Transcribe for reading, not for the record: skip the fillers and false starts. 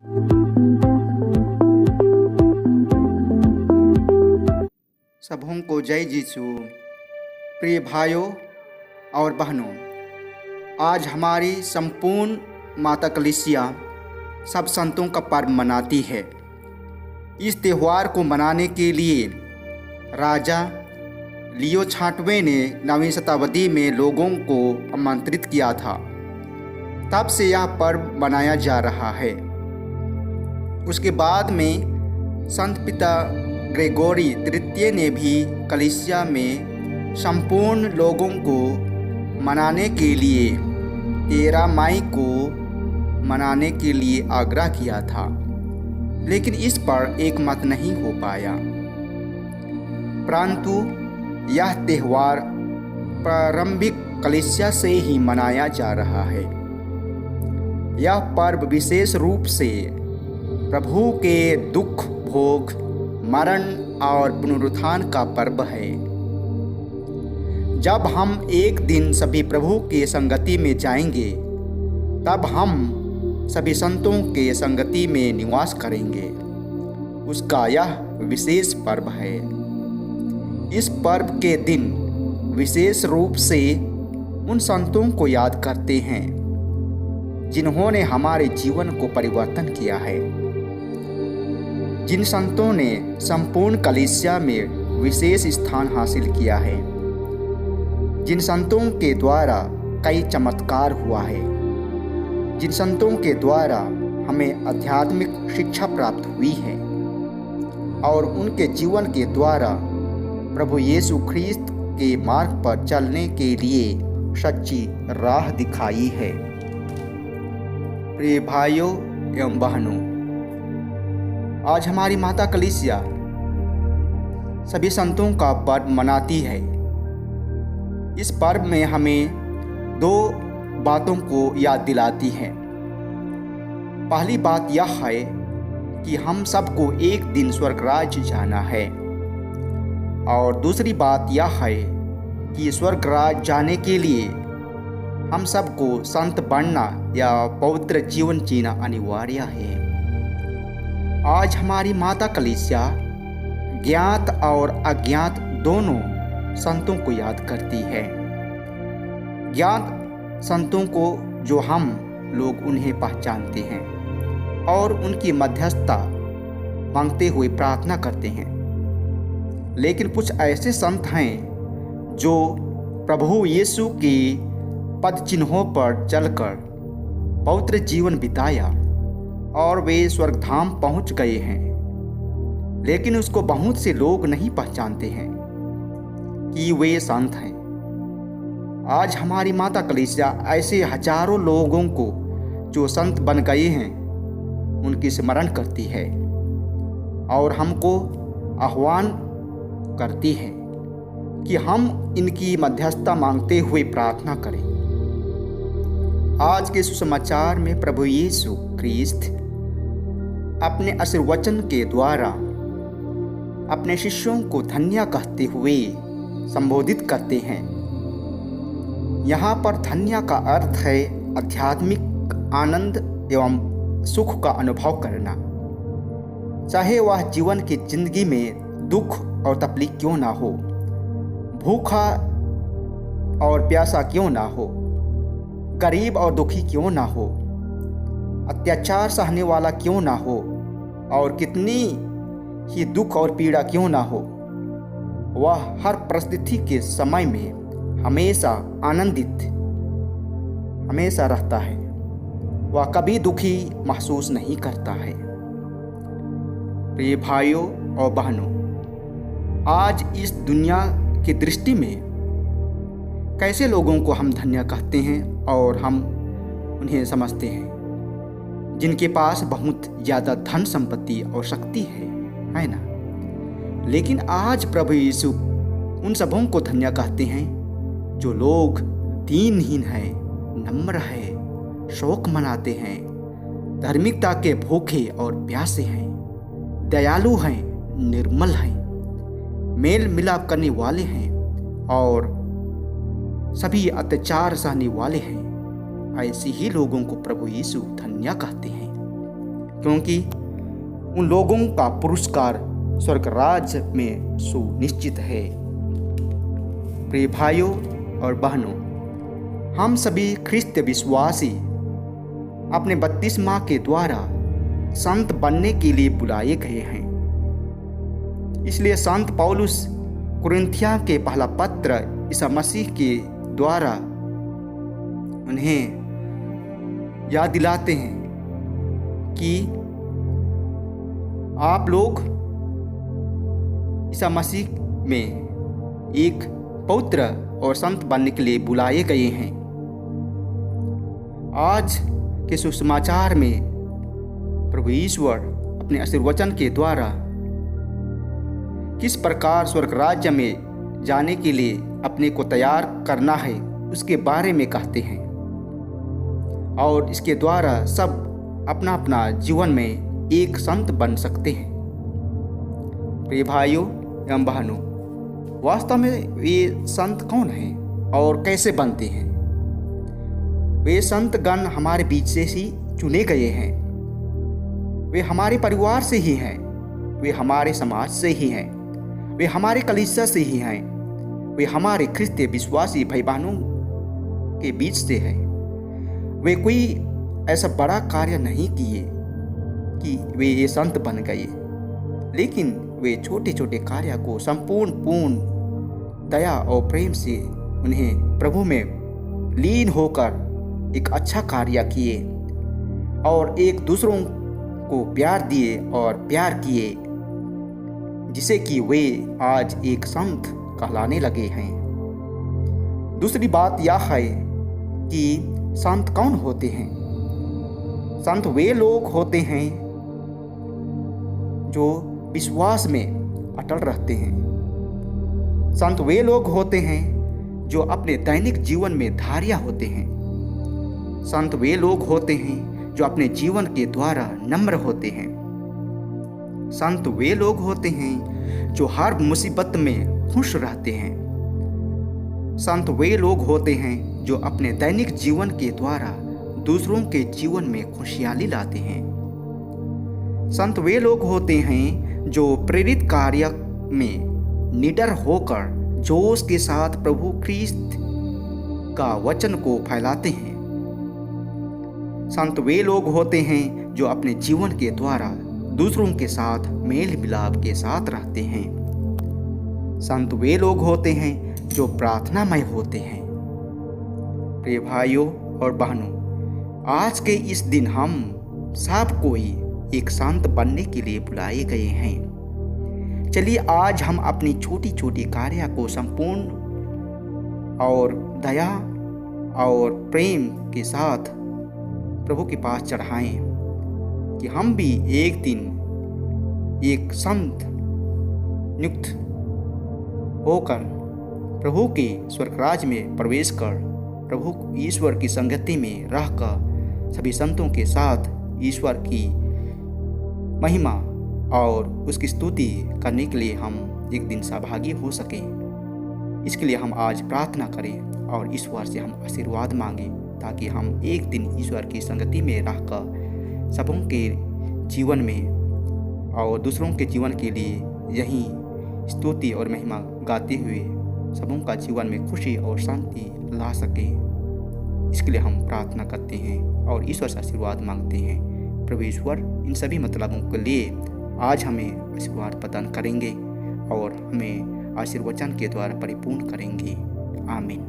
सबों को जय यीशु। प्रिय भाइयों और बहनों, आज हमारी संपूर्ण माता कलीसिया सब संतों का पर्व मनाती है। इस त्यौहार को मनाने के लिए राजा लियो छाटवें ने 9वीं शताब्दी में लोगों को आमंत्रित किया था। तब से यह पर्व मनाया जा रहा है। उसके बाद में संत पिता ग्रेगोरी तृतीय ने भी कलीसिया में संपूर्ण लोगों को मनाने के लिए 13 मई को मनाने के लिए आग्रह किया था, लेकिन इस पर एक मत नहीं हो पाया। परंतु यह त्यौहार प्रारंभिक कलीसिया से ही मनाया जा रहा है। यह पर्व विशेष रूप से प्रभु के दुख, भोग, मरण और पुनरुत्थान का पर्व है। जब हम एक दिन सभी प्रभु की संगति में जाएंगे, तब हम सभी संतों के संगति में निवास करेंगे। उसका यह विशेष पर्व है। इस पर्व के दिन विशेष रूप से उन संतों को याद करते हैं जिन्होंने हमारे जीवन को परिवर्तन किया है, जिन संतों ने संपूर्ण कलीसिया में विशेष स्थान हासिल किया है, जिन संतों के द्वारा कई चमत्कार हुआ है, जिन संतों के द्वारा हमें आध्यात्मिक शिक्षा प्राप्त हुई है और उनके जीवन के द्वारा प्रभु यीशु ख्रीस्त के मार्ग पर चलने के लिए सच्ची राह दिखाई है। प्रिय भाइयों एवं बहनों, आज हमारी माता कलीसिया सभी संतों का पर्व मनाती है। इस पर्व में हमें 2 बातों को याद दिलाती है। पहली बात यह है कि हम सबको एक दिन स्वर्ग राज्य जाना है, और दूसरी बात यह है कि स्वर्ग राज्य जाने के लिए हम सबको संत बनना या पवित्र जीवन जीना अनिवार्य है। आज हमारी माता कलीसिया ज्ञात और अज्ञात दोनों संतों को याद करती है। ज्ञात संतों को जो हम लोग उन्हें पहचानते हैं और उनकी मध्यस्थता मांगते हुए प्रार्थना करते हैं, लेकिन कुछ ऐसे संत हैं जो प्रभु यीशु के पद चिन्हों पर चलकर पवित्र जीवन बिताया और वे स्वर्गधाम पहुंच गए हैं, लेकिन उसको बहुत से लोग नहीं पहचानते हैं कि वे संत हैं। आज हमारी माता कलीसिया ऐसे हजारों लोगों को जो संत बन गए हैं उनकी स्मरण करती है और हमको आह्वान करती है कि हम इनकी मध्यस्थता मांगते हुए प्रार्थना करें। आज के सुसमाचार में प्रभु यीशु ख्रीस्त अपने आशीर्वचन के द्वारा अपने शिष्यों को धन्य कहते हुए संबोधित करते हैं। यहाँ पर धन्य का अर्थ है आध्यात्मिक आनंद एवं सुख का अनुभव करना, चाहे वह जीवन की जिंदगी में दुख और तकलीफ क्यों ना हो, भूखा और प्यासा क्यों ना हो, गरीब और दुखी क्यों ना हो, अत्याचार सहने वाला क्यों ना हो, और कितनी ही दुख और पीड़ा क्यों ना हो, वह हर परिस्थिति के समय में हमेशा आनंदित हमेशा रहता है। वह कभी दुखी महसूस नहीं करता है। प्रिय भाइयों और बहनों, आज इस दुनिया की दृष्टि में कैसे लोगों को हम धन्य कहते हैं और हम उन्हें समझते हैं जिनके पास बहुत ज़्यादा धन संपत्ति और शक्ति है ना। लेकिन आज प्रभु यीशु उन सबों को धन्य कहते हैं जो लोग दीनहीन हैं, नम्र हैं, शोक मनाते हैं, धार्मिकता के भूखे और प्यासे हैं, दयालु हैं, निर्मल हैं, मेल मिलाप करने वाले हैं और सभी अत्याचार सहने वाले हैं। ऐसे ही लोगों को प्रभु यीशु धन्य कहते हैं। क्योंकि उन लोगों का पुरस्कार स्वर्ग राज्य में सुनिश्चित है। प्रिय भाइयों और बहनों, हम सभी ख्रिस्त विश्वासी अपने बपतिस्मा के द्वारा संत बनने के लिए बुलाए गए हैं। इसलिए संत पौलुस कुरिन्थियों के पहला पत्र ईसा मसीह के द्वारा उन्हें याद दिलाते हैं कि आप लोग ईसा मसीह में एक पवित्र और संत बनने के लिए बुलाए गए हैं। आज के सुसमाचार में प्रभु ईश्वर अपने आशीर्वचन के द्वारा किस प्रकार स्वर्ग राज्य में जाने के लिए अपने को तैयार करना है उसके बारे में कहते हैं, और इसके द्वारा सब अपना अपना जीवन में एक संत बन सकते हैं। प्रिय भाइयों एवं बहनों, वास्तव में ये संत कौन हैं और कैसे बनते हैं? वे संत गण हमारे बीच से ही चुने गए हैं। वे हमारे परिवार से ही हैं, वे हमारे समाज से ही हैं, वे हमारे कलीसिया से ही हैं, वे हमारे ख्रिस्तीय विश्वासी भाई बहनों के बीच से हैं। वे कोई ऐसा बड़ा कार्य नहीं किए कि वे ये संत बन गए, लेकिन वे छोटे छोटे कार्य को पूर्ण दया और प्रेम से उन्हें प्रभु में लीन होकर एक अच्छा कार्य किए और एक दूसरों को प्यार दिए और प्यार किए, जिसे कि वे आज एक संत कहलाने लगे हैं। दूसरी बात यह है कि संत कौन होते हैं? संत वे लोग होते हैं जो विश्वास में अटल रहते हैं। संत वे लोग होते हैं जो अपने दैनिक जीवन में धार्य होते हैं। संत वे लोग होते हैं जो अपने जीवन के द्वारा नम्र होते हैं। संत वे लोग होते हैं जो हर मुसीबत में खुश रहते हैं। संत वे लोग होते हैं जो अपने दैनिक जीवन के द्वारा दूसरों के जीवन में खुशहाली लाते हैं। संत वे लोग होते हैं जो प्रेरित कार्य में निडर होकर जोश के साथ प्रभु ख्रिस्त का वचन को फैलाते हैं। संत वे लोग होते हैं जो अपने जीवन के द्वारा दूसरों के साथ मेल मिलाप के साथ रहते हैं। संत वे लोग होते हैं जो प्रार्थनामय होते हैं। प्रिय भाइयों और बहनों, आज के इस दिन हम सब कोई एक संत बनने के लिए बुलाए गए हैं। चलिए आज हम अपनी छोटी छोटी कार्य को संपूर्ण और दया और प्रेम के साथ प्रभु के पास चढ़ाएं कि हम भी एक दिन एक संत नियुक्त होकर प्रभु के स्वर्गराज में प्रवेश कर प्रभु ईश्वर की संगति में रहकर सभी संतों के साथ ईश्वर की महिमा और उसकी स्तुति करने के लिए हम एक दिन सहभागी हो सकें। इसके लिए हम आज प्रार्थना करें और ईश्वर से हम आशीर्वाद मांगें, ताकि हम एक दिन ईश्वर की संगति में रहकर सबों के जीवन में और दूसरों के जीवन के लिए यही स्तुति और महिमा गाते हुए सबों का जीवन में खुशी और शांति ला सके। इसके लिए हम प्रार्थना करते हैं और ईश्वर से आशीर्वाद मांगते हैं। प्रभु ईश्वर इन सभी मतलबों के लिए आज हमें आशीर्वाद प्रदान करेंगे और हमें आशीर्वचन के द्वारा परिपूर्ण करेंगे। आमीन।